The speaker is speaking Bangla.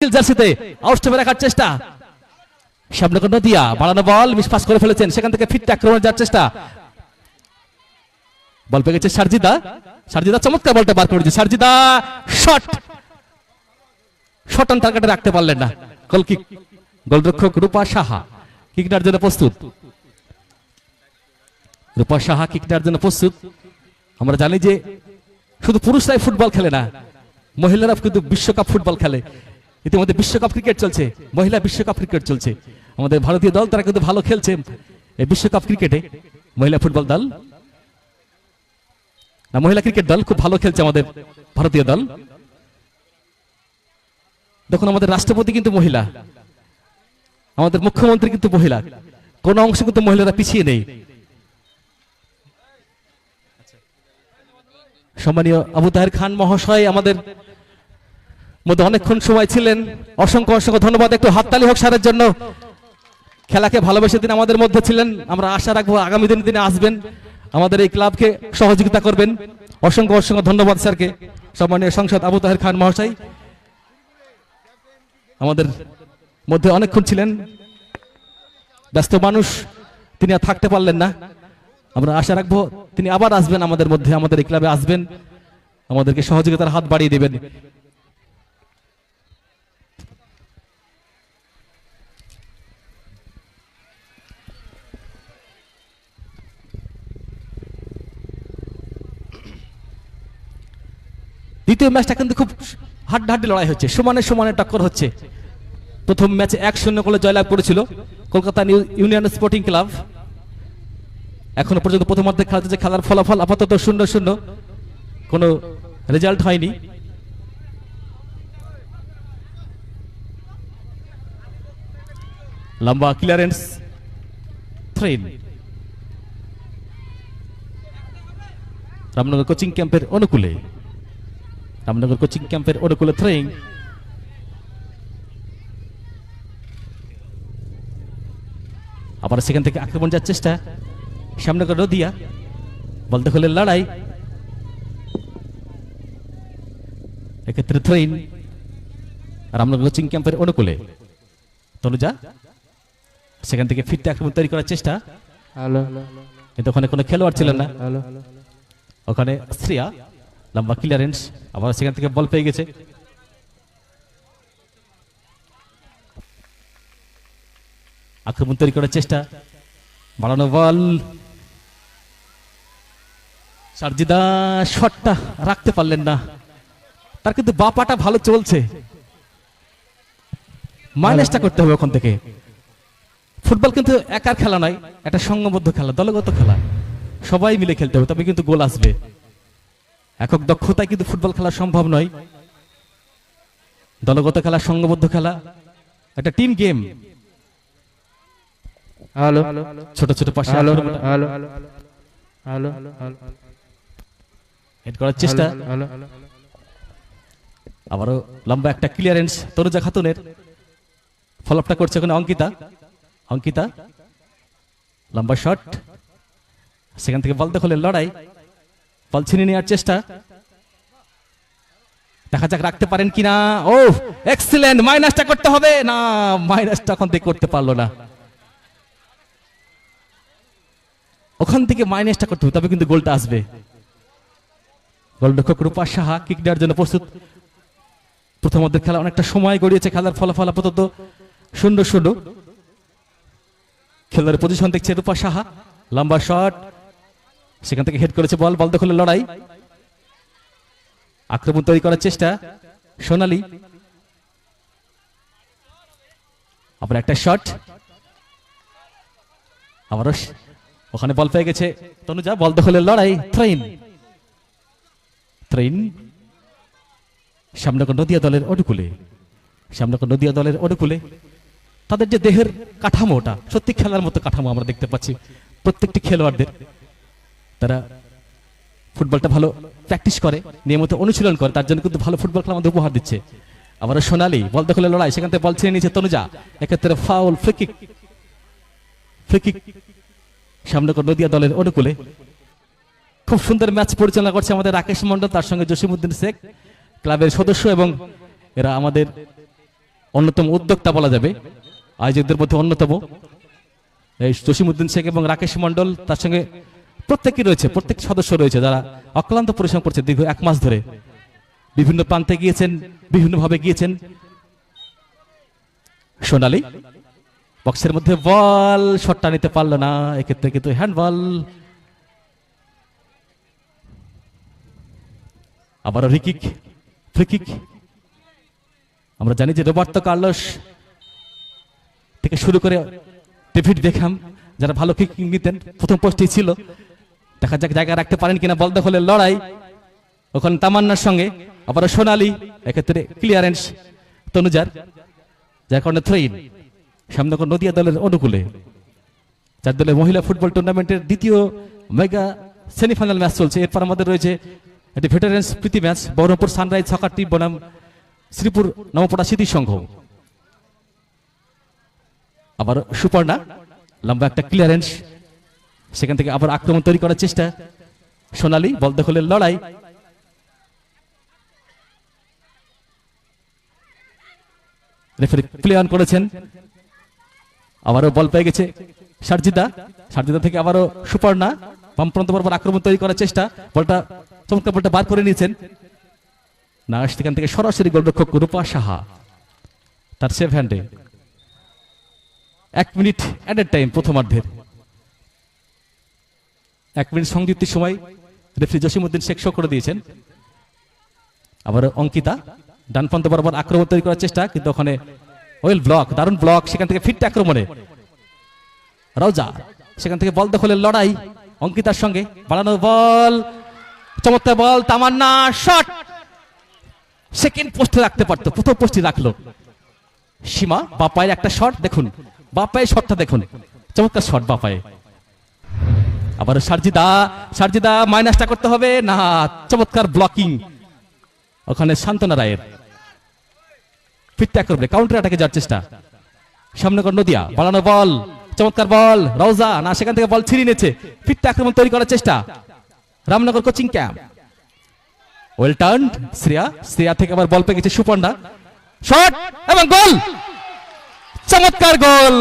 নীল জার্সিতে আউটস্টপে রাখার চেষ্টা, সামনে নদিয়া বাড়ানো বল মিসপাস করে ফেলেছেন, সেখান থেকে ফিরতে আক্রমণে যাওয়ার চেষ্টা, বল পেয়ে গেছে সারজিদা, সারজিদা চমৎকার বলটা বার করেছে, সারজিদা শট, শট অন টার্গেটে রাখতে পারলেন না, গোল কিক, গোলরক্ষক রূপা সাহা কিকটার জন্য প্রস্তুত, রূপা সাহা কিকটার জন্য প্রস্তুত। আমরা জানি যে শুধু পুরুষরাই ফুটবল খেলে না, মহিলারা কিন্তু বিশ্বকাপ ফুটবল খেলে, ইতিমধ্যে বিশ্বকাপ ক্রিকেট চলছে, মহিলা বিশ্বকাপ ক্রিকেট চলছে, আমাদের ভারতীয় দল তারা কিন্তু ভালো খেলছে এই বিশ্বকাপ ক্রিকেটে, মহিলা ফুটবল দল না মহিলা ক্রিকেট দল খুব ভালো খেলছে আমাদের ভারতীয় দল। দেখুন আমাদের রাষ্ট্রপতি কিন্তু মহিলা, আমাদের মুখ্যমন্ত্রী কিন্তু মহিলা, কোন অংশে কিন্তু মহিলারা পিছিয়ে নেই। সম্মানীয় আবু তাহের খান মহাশয় আমাদের মধ্যে অনেকক্ষণ সময় ছিলেন, অসংখ্য অসংখ্য ধন্যবাদ। একটু হাততালি হোক স্যারের জন্য, খেলাকে ভালোবেসে দিন আমাদের মধ্যে ছিলেন, আমরা আশা রাখবো আগামী দিনে আসবেন, আমাদের এই ক্লাবকে সহযোগিতা করবেন। অসংখ্য অসংখ্য ধন্যবাদ স্যারকে। সম্মানীয় সংসদ আবু তাহের খান মহাশয় আমাদের মধ্যে অনেকক্ষণ ছিলেন, ব্যস্ত মানুষ, তিনি আর থাকতে পারলেন না, আমরা আশা রাখবো তিনি আবার আসবেন আমাদের মধ্যে, আমাদের এই ক্লাবে আসবেন, আমাদেরকে সহযোগিতার হাত বাড়িয়ে দেবেন। দ্বিতীয় ম্যাচটা কিন্তু খুব হাড্ডাহাড্ডি লড়াই হচ্ছে, সমানে সমানে টক্কর হচ্ছে। প্রথম ম্যাচে 1-0 গোলে জয়লাভ করেছিল কলকাতা ইউনিয়ন স্পোর্টিং ক্লাব। এখনো পর্যন্ত প্রথমার্ধে খেলাতে খেলার ফলাফল আপাতত 0-0, কোনো রেজাল্ট হয়নি। লম্বা ক্লিয়ারেন্স, থ্রেন, রামনগর কোচিং ক্যাম্পের অনুকূলে, রামনগর কোচিং ক্যাম্পের অনুকূলে থ্রেইং, আবার সেখান থেকে আক্রমণ যাওয়ার চেষ্টা, সামনে করে নদিয়া, বল দখলের লড়াই, এক্ষেত্রে থ্রেইন, রামনগর কোচিং ক্যাম্পের অনুকূলে তনুজা, সেখান থেকে ফিরতে আক্রমণ তৈরি করার চেষ্টা, কিন্তু ওখানে কোনো খেলোয়াড় ছিলেন না, ওখানে শ্রিয়া, লম্বা ক্লিয়ারেন্স, আবার সেখান থেকে বল পেয়ে গেছে, আক্রমণ তৈরি করার চেষ্টা, বাড়ানো বল, সারজিদা শটটা রাখতে পারলেন না, তার কিন্তু বাপাটা ভালো চলছে, মাইনাসটা করতে হবে ওখান থেকে। ফুটবল কিন্তু একার খেলা নয়, একটা সংঘবদ্ধ খেলা, দলগত খেলা, সবাই মিলে খেলতে হবে, তবে কিন্তু গোল আসবে। একক দক্ষতায় কিন্তু ফুটবল খেলা সম্ভব নয়, দলগত খেলা, সংঘবদ্ধ খেলা, একটা টিম গেম। ছোট ছোট পাশে হেড করার চেষ্টা, আবারও লম্বা একটা ক্লিয়ারেন্স তনুজা খাতুনের, ফলোআপটা করছে ওখানে অঙ্কিতা, অঙ্কিতা লম্বা শট, সেখান থেকে বল দখলের লড়াই, বল ছিনিয়ে নেওয়ার চেষ্টা, দেখা যাক রাখতে পারেন কিনা। ও এক্সিলেন্ট, মাইনাসটা করতে হবে না, মাইনাসটা ওখান থেকে করতে পারলো না, ওখান থেকে মাইনাসটা করতে হবে, তবে কিন্তু গোলটা আসবে। গোলরক্ষক রূপা সাহা কিক দেওয়ার জন্য প্রস্তুত। প্রথমার্ধের খেলা অনেকটা সময় গড়িয়েছে, খেলার ফলাফল আপাতত 0-0। খেলোয়াড়ের পজিশন দেখছে রূপা সাহা, লম্বা শট, সেখান থেকে হেড করেছে বল, বল দখলের লড়াই, আক্রমণ তৈরি করার চেষ্টা, সোনালী, আবার একটা শট, আবারও ওখানে বল পেয়ে গেছে তনুজা, বল দখলের লড়াই, থ্রেইন, থ্রেইন, সামনে নদিয়া দলের অনুকূলে, সামনে নদিয়া দলের অনুকূলে, তাদের যে দেহের কাঠামোটা সত্যি খেলার মতো কাঠামো আমরা দেখতে পাচ্ছি প্রত্যেকটি খেলোয়াড়দের, তারা ফুটবলটা ভালো প্র্যাকটিস করে, নিয়মিত অনুশীলন করে, তার জন্য কিন্তু ভালো ফুটবল খেলা আমাদের উপহার দিচ্ছে। আবার সোনালী, বল দখলের লড়াই, সেখান থেকে বল ছিনিয়ে নিয়েছে তনুজা, এক্ষেত্রে ফাউল, ফ্রিকিক, ফ্রিকিক, সামনে নদিয়া দলের অনুকূলে। খুব সুন্দর ম্যাচ পরিচালনা করছে আমাদের রাকেশ মন্ডল, তার সঙ্গে জসিমউদ্দিন শেখ, ক্লাবের সদস্য, এবং এরা আমাদের অন্যতম উদ্যোক্তা বলা যাবে, আয়োজকদের মধ্যে অন্যতম এই জসিমউদ্দিন শেখ এবং রাকেশ মন্ডল, তার সঙ্গে প্রত্যেক সদস্য রয়েছে যারা অক্লান্ত পরিশ্রম করছে দীর্ঘ 1 মাস ধরে, বিভিন্ন প্রান্তে গিয়েছেন, বিভিন্নভাবে গিয়েছেন। সোনালী বক্সের মধ্যে বল, শটটা নিতে পারলো না, এক্ষেত্রে কিন্তু হ্যান্ডবল। আবারও ফ্রি কিক। আমরা জানি যে রোবার্তো কার্লোস থেকে শুরু করে ডেভিড বেকহ্যাম যারা ভালো কিকিং নিতেন, প্রথম পোস্টেই ছিল। দেখা যাক জায়গা রাখতে পারেন কিনা, বল দখলের লড়াই ওখানে তামান্নার সঙ্গে। আবারও সোনালী, এক্ষেত্রে ক্লিয়ারেন্স তনুজার, যার কারণে থ্রোইন। সামনে নদিয়া দলের অনুকূলে 4 দলের মহিলা ফুটবল টুর্নামেন্টের দ্বিতীয় মেগা সেমিফাইনাল ম্যাচ চলছে। এরপর আমাদের রয়েছে একটি ভেটারেন্স প্রীতি ম্যাচ, বহরমপুর সানরাইজ সকার টিম বনাম শ্রীপুর নবপড়া স্মৃতি সংঘ। আবার সুপর্ণা, লম্বা একটা ক্লিয়ারেন্স, সেখান থেকে আবার আক্রমণ তৈরি করার চেষ্টা। সোনালী, বল দখলের লড়াই। রেফারি প্লে অন করেছেন। আবারও বল পেয়ে গেছে সারজিদা থেকে আবারও সুপর্ণা, বামপ্রান্ত বরাবর আক্রমণ তৈরি করার চেষ্টা। চমৎকার বলটা বার করে নিয়েছেন না, সেখান থেকে সরাসরি গোলরক্ষক রূপা সাহা, তার সেভ হ্যান্ডে। 1 মিনিট অ্যাডেড টাইম প্রথমার্ধের। 1 মিনিট সংযুক্তির সময় রেফারি জসিমউদ্দিন শেখ শো করে দিয়েছেন। আবার অঙ্কিতা ডানপ্রান্ত বরাবর আক্রমণ তৈরি করার চেষ্টা, কিন্তু ওখানে ওয়েল ব্লক, দারুণ ব্লক। সেখান থেকে ফিরতে আক্রমণে রওজা, সেখান থেকে বল দখলের লড়াই অঙ্কিতার সঙ্গে। বাড়ানো বল, চমৎকার বল, তামান্না শট, সেকেন্ড পোস্টে রাখতে পারতো, প্রথম পোস্টে রাখলো। সীমা বাপায়ের একটা শট, দেখুন বাপায়ের শটটা দেখুন, চমৎকার শট বাপায়ে। আবার সারজিদা মাইনাসটা করতে হবে না, চমৎকার ব্লকিং ওখানে শান্তনা রায়ের। ফিরতে আক্রমণে কাউন্টার অ্যাটাকে যাওয়ার চেষ্টা। সামনে নদিয়া, বাড়ানো বল, চমৎকার বল, রওজা না, সেখান থেকে বল ছিনিয়ে নিয়েছে। ফিরতে আক্রমণ তৈরি করার চেষ্টা Ramnagar coaching camp. Well turned Shreya থেকে আবার বল পেয়ে গেছে সুপর্ণা, শট এবং গোল, চমৎকার গোল।